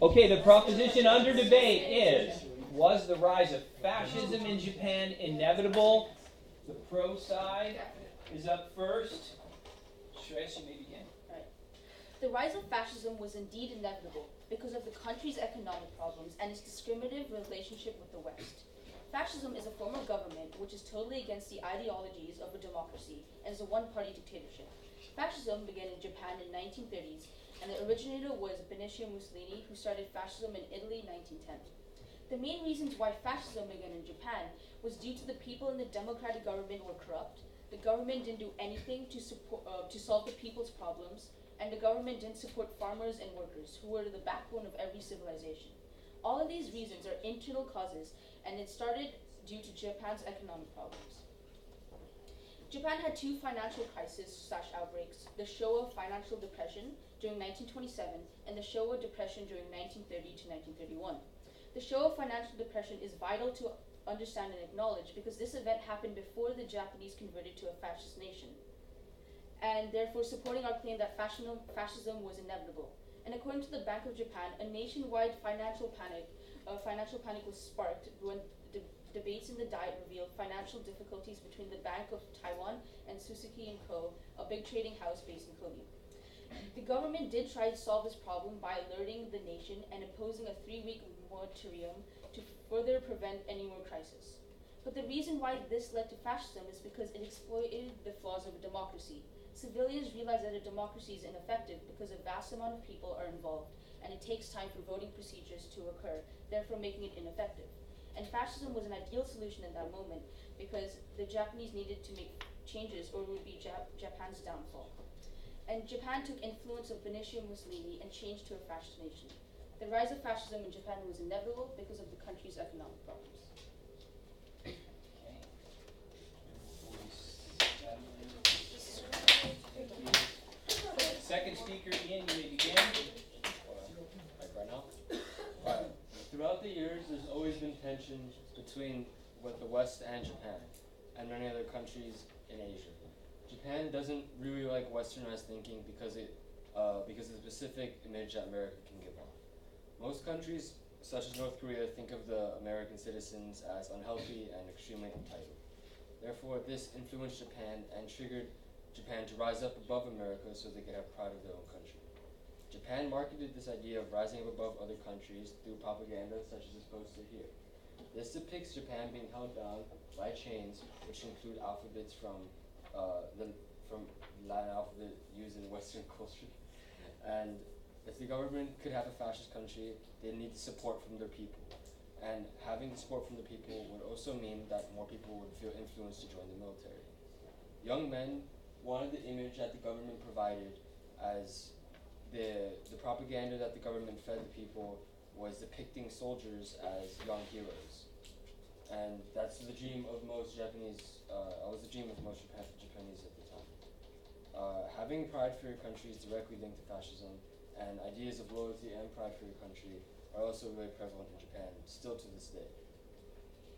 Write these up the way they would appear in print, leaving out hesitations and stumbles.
Okay, the proposition under debate is, was the rise of fascism in Japan inevitable? The pro side is up first. Shreyas, you may begin. Right. The rise of fascism was indeed inevitable because of the country's economic problems and its discriminative relationship with the West. Fascism is a form of government which is totally against the ideologies of a democracy and is a one-party dictatorship. Fascism began in Japan in 1930s, and the originator was Benito Mussolini, who started fascism in Italy in 1910. The main reasons why fascism began in Japan was due to the people in the democratic government were corrupt, the government didn't do anything to solve the people's problems, and the government didn't support farmers and workers, who were the backbone of every civilization. All of these reasons are internal causes, and it started due to Japan's economic problems. Japan had two financial crises/outbreaks, the Showa financial depression during 1927 and the Showa depression during 1930 to 1931. The Showa financial depression is vital to understand and acknowledge because this event happened before the Japanese converted to a fascist nation, and therefore supporting our claim that fascism was inevitable. And according to the Bank of Japan, a nationwide financial panic was sparked when debates in the Diet revealed financial difficulties between the Bank of Taiwan and Suzuki & Co., a big trading house based in Kobe. The government did try to solve this problem by alerting the nation and imposing a 3-week moratorium to further prevent any more crisis. But the reason why this led to fascism is because it exploited the flaws of a democracy. Civilians realized that a democracy is ineffective because a vast amount of people are involved, and it takes time for voting procedures to occur, therefore making it ineffective. And fascism was an ideal solution in that moment because the Japanese needed to make changes or it would be Japan's downfall. And Japan took influence of Benito Mussolini and changed to a fascist nation. The rise of fascism in Japan was inevitable because of the country's economic problems. Second speaker, Ian, you may begin. Right now? Alright. Throughout the years, there's always been tensions between the West and Japan, and many other countries in Asia. Japan doesn't really like Westernized thinking because of the specific image that America can give off. Most countries, such as North Korea, think of the American citizens as unhealthy and extremely entitled. Therefore, this influenced Japan and triggered Japan to rise up above America so they could have pride of their own country. Japan marketed this idea of rising up above other countries through propaganda such as this poster here. This depicts Japan being held down by chains, which include alphabets from Latin alphabet used in Western culture. And if the government could have a fascist country, they need support from their people. And having support from the people would also mean that more people would feel influenced to join the military. Young men wanted the image that the government provided, as the propaganda that the government fed the people was depicting soldiers as young heroes. And that's the dream of most Japanese, was the dream of most Japanese at the time. Having pride for your country is directly linked to fascism, and ideas of loyalty and pride for your country are also really prevalent in Japan, still to this day.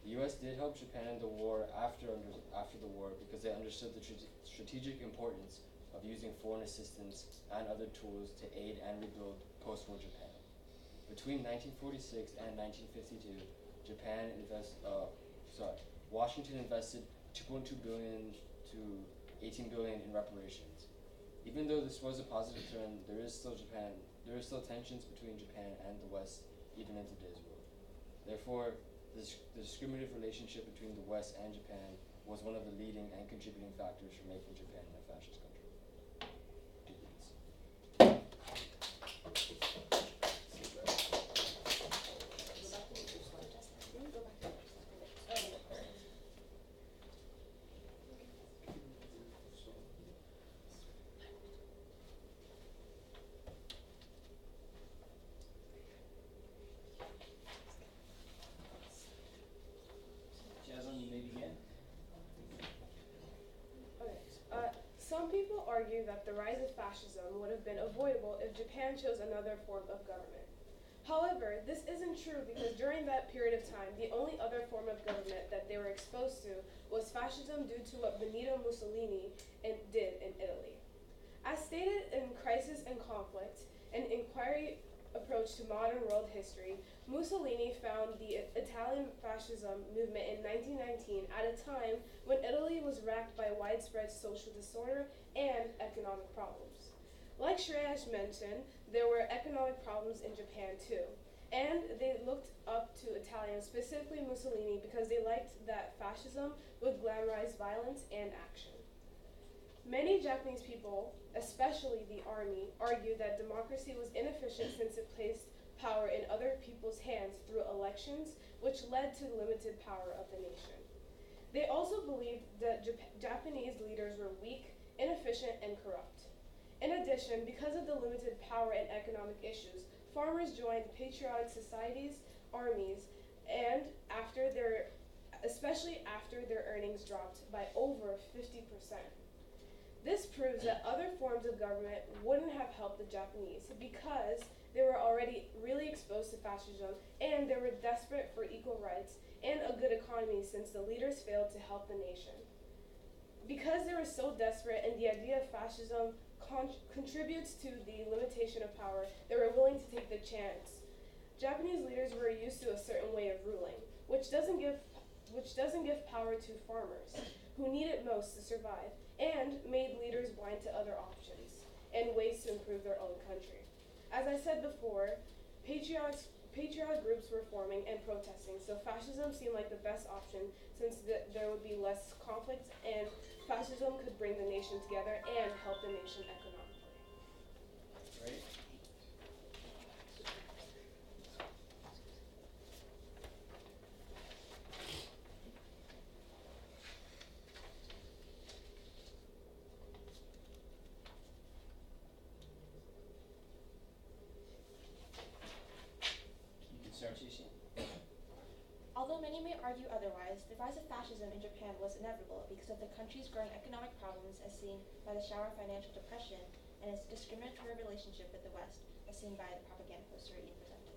The US did help Japan in the war after the war because they understood the strategic importance of using foreign assistance and other tools to aid and rebuild post-war Japan. Between 1946 and 1952, Washington invested $2.2 billion to $18 billion in reparations. Even though this was a positive turn, there is still tensions between Japan and the West, even in today's world. Therefore, the discriminative relationship between the West and Japan was one of the leading and contributing factors for making Japan a fascist country. Some people argue that the rise of fascism would have been avoidable if Japan chose another form of government. However, this isn't true because during that period of time, the only other form of government that they were exposed to was fascism due to what Benito Mussolini did in Italy. As stated in Crisis and Conflict, an inquiry approach to modern world history, Mussolini found the Italian fascism movement in 1919 at a time when Italy was racked by widespread social disorder and economic problems. Like Shreyash mentioned, there were economic problems in Japan too, and they looked up to Italians, specifically Mussolini, because they liked that fascism would glamorize violence and action. Many Japanese people, especially the army, argued that democracy was inefficient since it placed power in other people's hands through elections, which led to limited power of the nation. They also believed that Japanese leaders were weak, inefficient, and corrupt. In addition, because of the limited power and economic issues, farmers joined patriotic societies, armies, and especially after their earnings dropped by over 50%. This proves that other forms of government wouldn't have helped the Japanese because they were already really exposed to fascism and they were desperate for equal rights and a good economy since the leaders failed to help the nation. Because they were so desperate and the idea of fascism contributes to the limitation of power, they were willing to take the chance. Japanese leaders were used to a certain way of ruling, which doesn't give power to farmers, who need it most to survive, and made leaders blind to other options and ways to improve their own country. As I said before, patriotic groups were forming and protesting, so fascism seemed like the best option since there would be less conflict and fascism could bring the nation together and help the nation economically. Great. You can start, Shishi. Although many may argue otherwise, the rise of fascism in Japan was inevitable because of the country's growing economic problems as seen by the Showa financial depression and its discriminatory relationship with the West as seen by the propaganda poster Ian presented.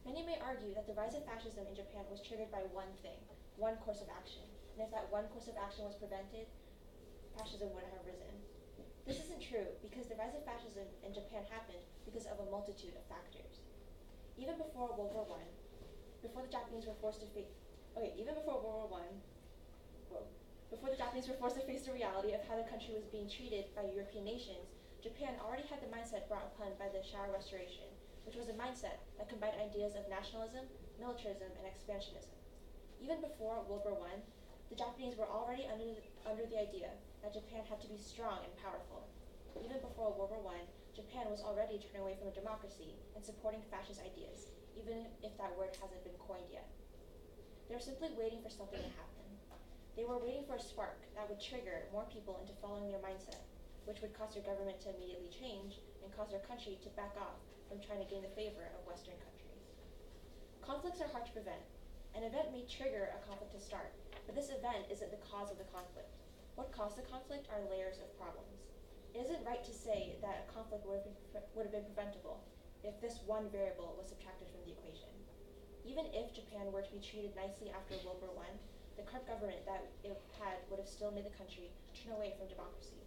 Many may argue that the rise of fascism in Japan was triggered by one thing, one course of action, and if that one course of action was prevented, fascism wouldn't have risen. This isn't true because the rise of fascism in Japan happened because of a multitude of factors. Even before World War I, before the Japanese were forced to face the reality of how the country was being treated by European nations, Japan already had the mindset brought upon by the Showa Restoration, which was a mindset that combined ideas of nationalism, militarism, and expansionism. Even before World War I, the Japanese were already under the idea that Japan had to be strong and powerful. Even before World War I, Japan was already turning away from a democracy and supporting fascist ideas, even if that word hasn't been coined yet. They were simply waiting for something to happen. They were waiting for a spark that would trigger more people into following their mindset, which would cause their government to immediately change and cause their country to back off from trying to gain the favor of Western countries. Conflicts are hard to prevent. An event may trigger a conflict to start, but this event isn't the cause of the conflict. What caused the conflict are layers of problems. It isn't right to say that a conflict would have been preventable if this one variable was subtracted from the equation. Even if Japan were to be treated nicely after World War I, the corrupt government that it had would have still made the country turn away from democracy.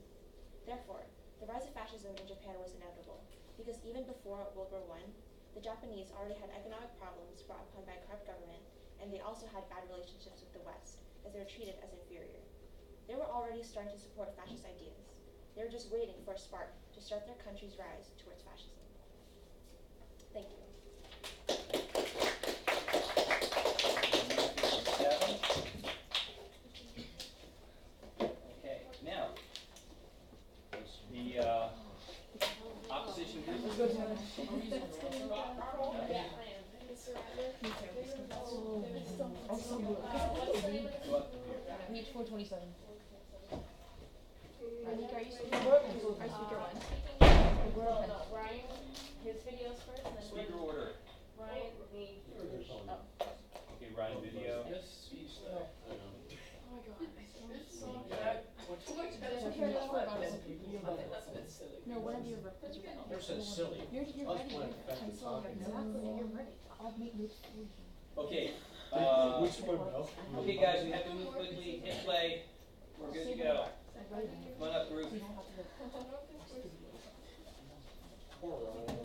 Therefore, the rise of fascism in Japan was inevitable, because even before World War I, the Japanese already had economic problems brought upon by a corrupt government, and they also had bad relationships with the West, as they were treated as inferior. They were already starting to support fascist ideas. They were just waiting for a spark to start their country's rise towards fascism. Thank you. Okay, now, the opposition group. Page 427. Are you speaker one? Ryan, his videos first, and then Speaker order. Ryan, me. Okay, Ryan, video. Oh my No, one of your reports are better. You're so silly. You're ready. Exactly. You're ready. I'll make notes for you. Okay. Which one, Mel? Okay, guys, we have to move quickly. Hit play. We're good to go. Come on up, group. Poor Ryan.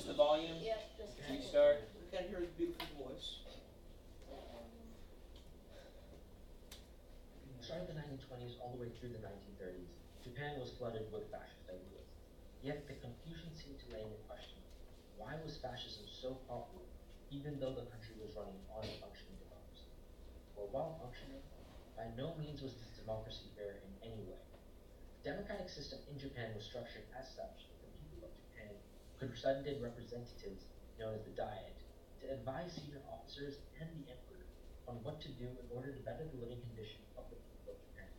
Just the volume? Yep, just Should we start? Can't hear his beautiful voice. Starting the 1920s all the way through the 1930s, Japan was flooded with fascist ideas. Yet the confusion seemed to lay in the question, why was fascism so popular, even though the country was running on a functioning democracy? Well, while functioning, by no means was this democracy fair in any way. The democratic system in Japan was structured as such that the people of Japan could send in representatives, known as the Diet, to advise senior officers and the emperor on what to do in order to better the living condition of the people of Japan.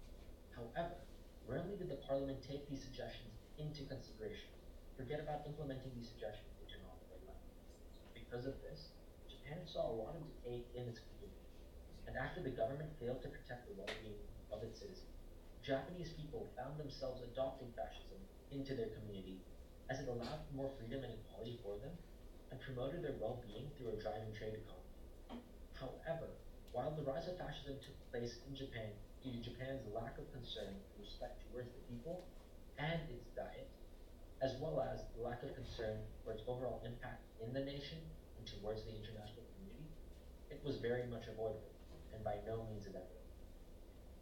However, rarely did the parliament take these suggestions into consideration. Forget about implementing these suggestions into normal life. Because of this, Japan saw a lot of decay in its community, and after the government failed to protect the well-being of its citizens, Japanese people found themselves adopting fascism into their community as it allowed more freedom and equality for them and promoted their well-being through a driving trade economy. However, while the rise of fascism took place in Japan due to Japan's lack of concern and respect towards the people and its diet, as well as the lack of concern for its overall impact in the nation and towards the international community, it was very much avoidable and by no means inevitable.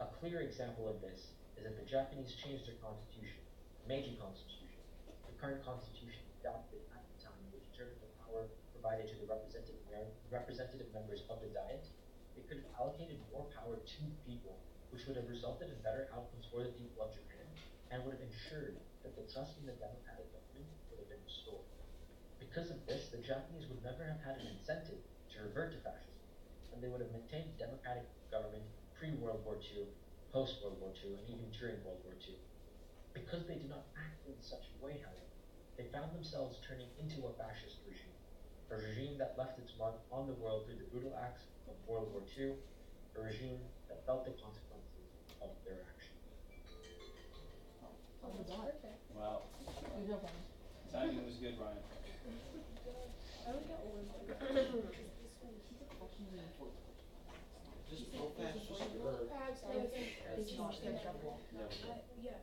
A clear example of this is that the Japanese changed their constitution, Meiji Constitution, the current constitution adopted at the time, which in terms of the power provided to the representative members of the Diet, it could have allocated more power to the people, which would have resulted in better outcomes for the people of Japan, and would have ensured that the trust in the democratic government would have been restored. Because of this, the Japanese would never have had an incentive to revert to fascism, and they would have maintained a democratic government pre-World War II, post-World War II, and even during World War II. Because they did not act in such a way, however, they found themselves turning into a fascist regime, a regime that left its mark on the world through the brutal acts of World War II, a regime that felt the consequences of their actions. Wow. Timing was good, Ryan. I only got one. Just real fast, just her. Yeah.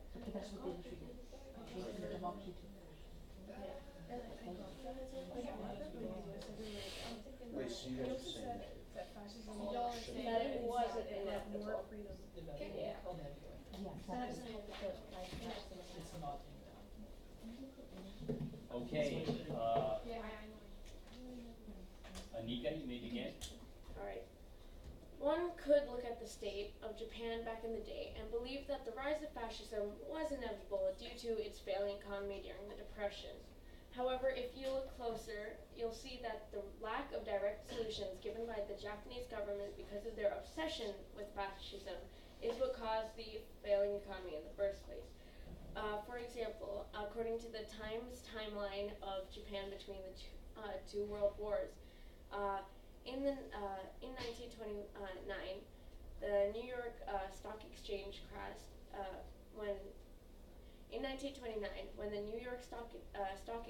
Wait, so you guys are saying That fascism Y'all are saying that it is wasn't and that more inevitable. freedom. Yeah. Okay, Anika, you may begin. Alright. One could look at the state of Japan back in the day and believe that the rise of fascism was inevitable due to its failing economy during the Depression. However, if you look closer, you'll see that the lack of direct solutions given by the Japanese government because of their obsession with fascism is what caused the failing economy in the first place. For example, according to the Times timeline of Japan between the two world wars, in 1929, the New York Stock Exchange crashed in 1929, when the New York Stock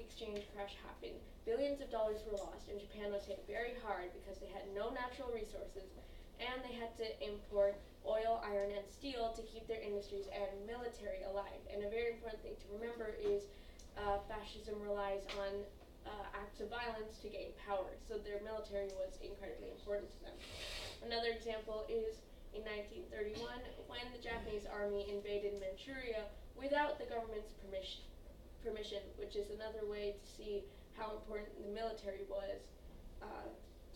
Exchange crash happened, billions of dollars were lost, and Japan was hit very hard because they had no natural resources, and they had to import oil, iron, and steel to keep their industries and military alive. And a very important thing to remember is fascism relies on acts of violence to gain power, so their military was incredibly important to them. Another example is in 1931, when the Japanese army invaded Manchuria without the government's permission, which is another way to see how important the military was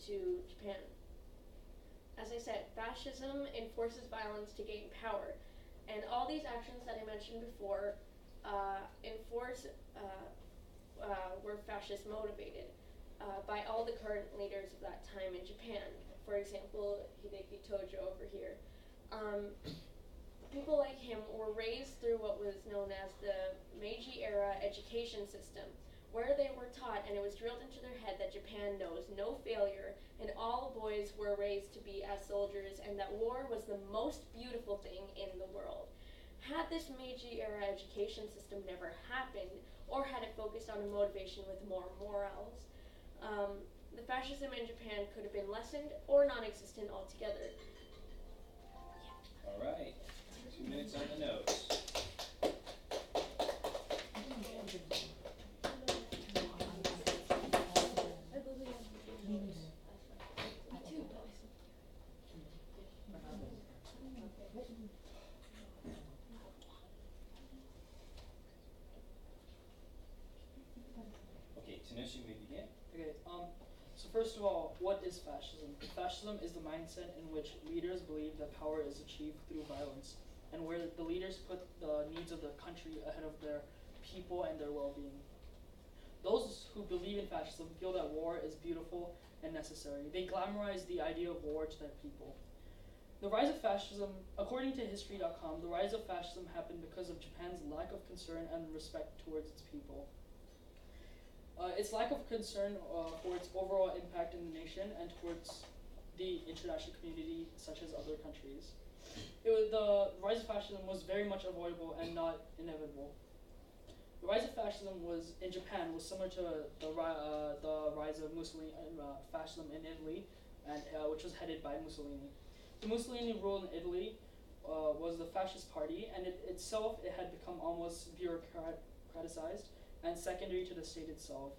to Japan. As I said, fascism enforces violence to gain power, and all these actions that I mentioned before were fascist motivated by all the current leaders of that time in Japan. For example, Hideki Tojo over here. People like him were raised through what was known as the Meiji-era education system, where they were taught, and it was drilled into their head, that Japan knows no failure, and all boys were raised to be as soldiers, and that war was the most beautiful thing in the world. Had this Meiji-era education system never happened, or had it focused on a motivation with more morals, the fascism in Japan could have been lessened or non-existent altogether. All right, 2 minutes on the nose. Fascism is the mindset in which leaders believe that power is achieved through violence, and where the leaders put the needs of the country ahead of their people and their well-being. Those who believe in fascism feel that war is beautiful and necessary. They glamorize the idea of war to their people. The rise of fascism, according to History.com, the rise of fascism happened because of Japan's lack of concern and respect towards its people. Its lack of concern for its overall impact in the nation and towards the international community, such as other countries. The rise of fascism was very much avoidable and not inevitable. The rise of fascism in Japan was similar to the rise of Mussolini fascism in Italy, and which was headed by Mussolini. The Mussolini rule in Italy was the fascist party, and it had become almost bureaucratized and secondary to the state itself.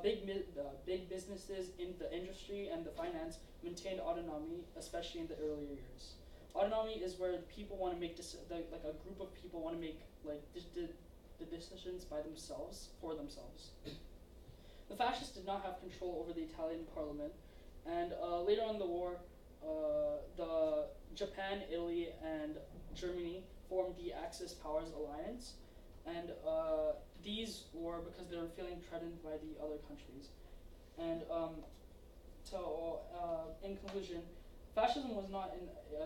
Big businesses in the industry and the finance maintained autonomy, especially in the earlier years. Autonomy is where people want to make like a group of people want to make like the decisions by themselves for themselves. The fascists did not have control over the Italian parliament, and later on in the war, the Japan, Italy, and Germany formed the Axis powers alliance, and these were because they were feeling threatened by the other countries. And in conclusion, fascism was not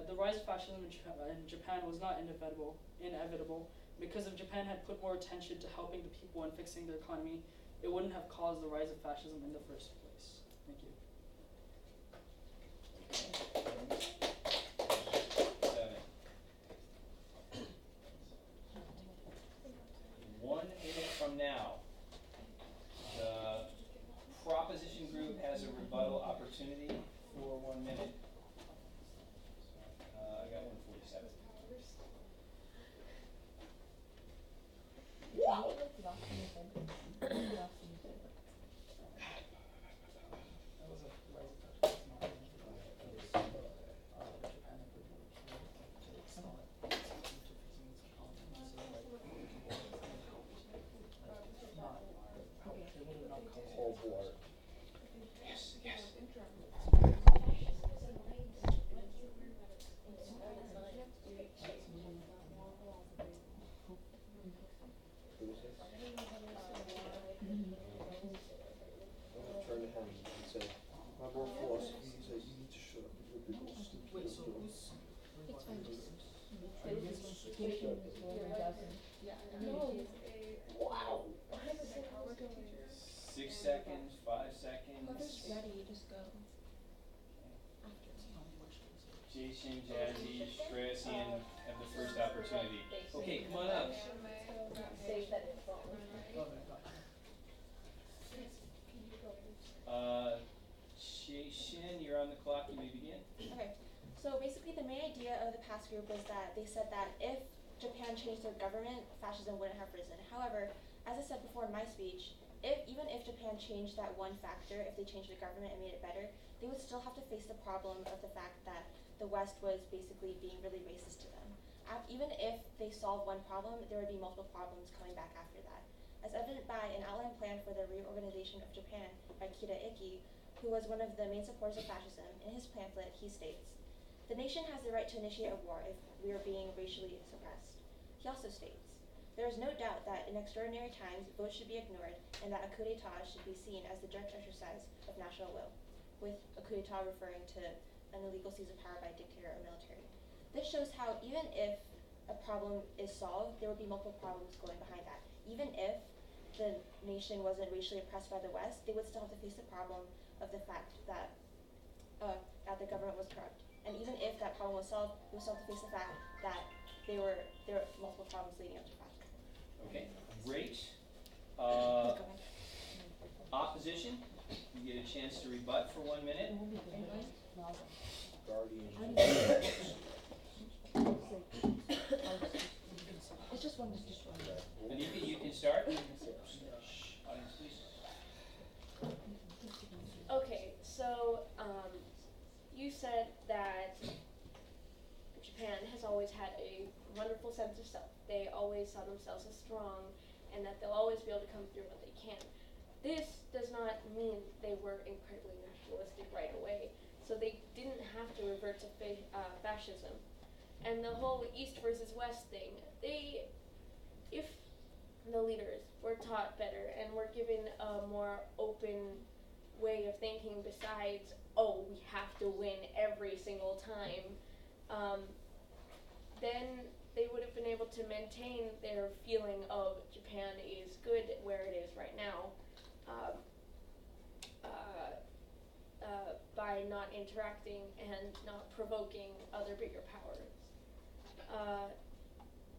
the rise of fascism in Japan was not inevitable. Because if Japan had put more attention to helping the people and fixing their economy, it wouldn't have caused the rise of fascism in the first place. Thank you. 1 minute from now, the proposition group has a rebuttal opportunity for 1 minute. I got 147. Wow. Yes, yes. Turn to him and say, my more philosophy is that you need to shut up with your big old stupid. Wait, so who's? It's fine, just. Wow. 6 seconds, 5 seconds. Whoever's ready, just go. Jason, Jazzy, Strasian have the first opportunity. Okay, come on up. Jason, you're on the clock. You may begin. Okay, so basically the main idea of the past group was that they said that if Japan changed their government, fascism wouldn't have risen. However, as I said before in my speech, even if Japan changed that one factor, if they changed the government and made it better, they would still have to face the problem of the fact that the West was basically being really racist to them. Even if they solved one problem, there would be multiple problems coming back after that. As evident by an outline plan for the reorganization of Japan by Kida Iki, who was one of the main supporters of fascism. In his pamphlet, he states, "The nation has the right to initiate a war if we are being racially suppressed." He also states, "There is no doubt that in extraordinary times, votes should be ignored and that a coup d'etat should be seen as the direct exercise of national will," with a coup d'etat referring to an illegal seize of power by a dictator or military. This shows how even if a problem is solved, there would be multiple problems going behind that. Even if the nation wasn't racially oppressed by the West, they would still have to face the problem of the fact that the government was corrupt. And even if that problem was solved, they would still have to face the fact that there were multiple problems leading up to fascism. Okay, great. Opposition, you get a chance to rebut for 1 minute. Guardian. It's just one. Anika, you can start. Audience, please. Okay, so you said that Japan has always had a wonderful sense of self. They always saw themselves as strong and that they'll always be able to come through what they can. This does not mean they were incredibly nationalistic right away. So they didn't to revert to fascism. And the whole East versus West thing, if the leaders were taught better and were given a more open way of thinking besides, oh, we have to win every single time, then they would have been able to maintain their feeling of Japan is good where it is right now, by not interacting and not provoking other bigger powers.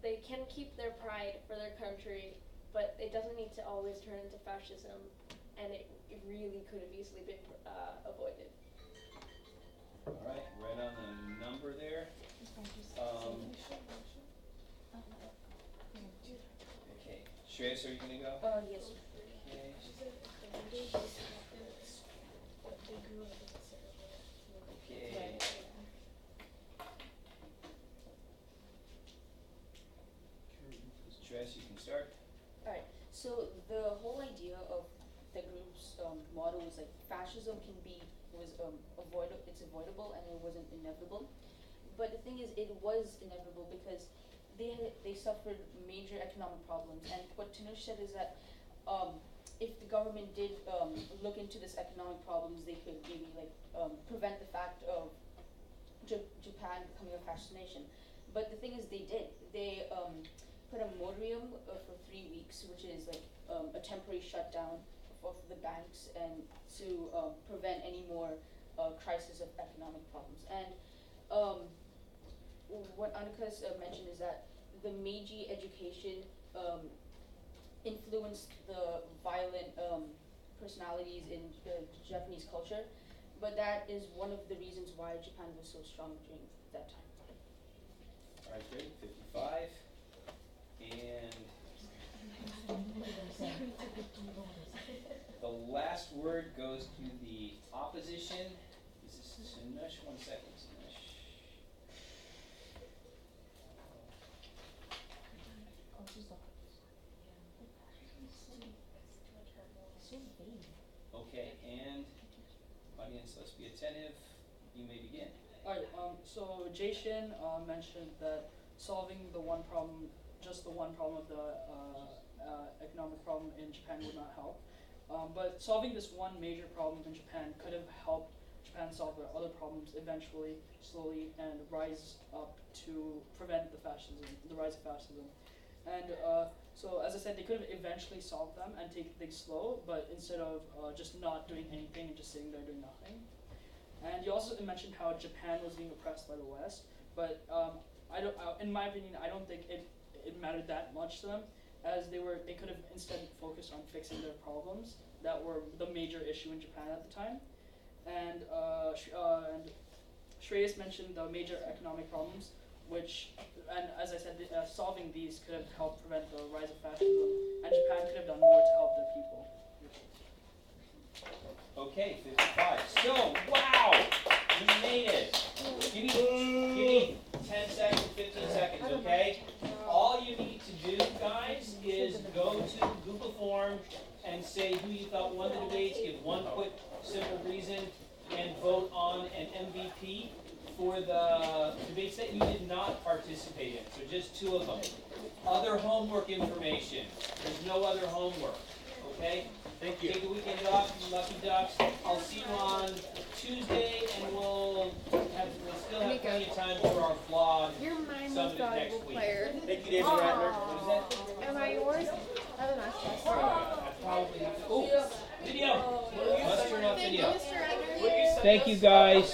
They can keep their pride for their country, but it doesn't need to always turn into fascism, and it really could have easily been avoided. All right, right on the number there. Okay, Shreyas, are you gonna go? Yes. Okay. Okay. Shreyas, you can start. Alright, so the whole idea of the group's motto was like fascism it's avoidable and it wasn't inevitable. But the thing is, it was inevitable because they suffered major economic problems. And what Tanush said is that if the government did look into this economic problems, they could maybe prevent the fact of Japan becoming a fascist nation. But the thing is, they did. They put a moratorium for 3 weeks, which is like a temporary shutdown of the banks and to prevent any more crisis of economic problems. And what Anuka's mentioned is that the Meiji education influenced the violent personalities in the Japanese culture, but that is one of the reasons why Japan was so strong during that time. All right, great. 55. And the last word goes to the opposition. This is Tanush. 1 second, Tanush. Okay, and audience, let's be attentive. You may begin. Alright, so Jason mentioned that solving the one problem, just the one problem of the economic problem in Japan would not help. But solving this one major problem in Japan could have helped Japan solve their other problems eventually, slowly, and rise up to prevent the rise of fascism. And so, as I said, they could have eventually solved them and take things slow, but instead of just not doing anything and just sitting there doing nothing. And you also mentioned how Japan was being oppressed by the West, but in my opinion, I don't think it mattered that much to them, as they could have instead focused on fixing their problems that were the major issue in Japan at the time. And Shreyas mentioned the major economic problems, and as I said, solving these could have helped prevent the rise of fascism, and Japan could have done more to help their people. Okay, 55. So, wow, you made it. Give me 10 seconds, 15 seconds, okay? All you need to do, guys, is go to Google Form and say who you thought won the debates, give one quick, simple reason, and vote on an MVP for the debates that you did not participate in. So just 2 of them. Other homework information. There's no other homework, okay? Thank you. Take the weekend off, you lucky ducks. I'll see you on Tuesday, and we'll still have plenty of time for our vlog. You're my Some most of it next valuable week. player. Thank you, David Ratner. What is that? Am I yours? Have a nice day. I probably have to. Oh, video. Let's turn off video. Mr. Ratner. Thank you, guys.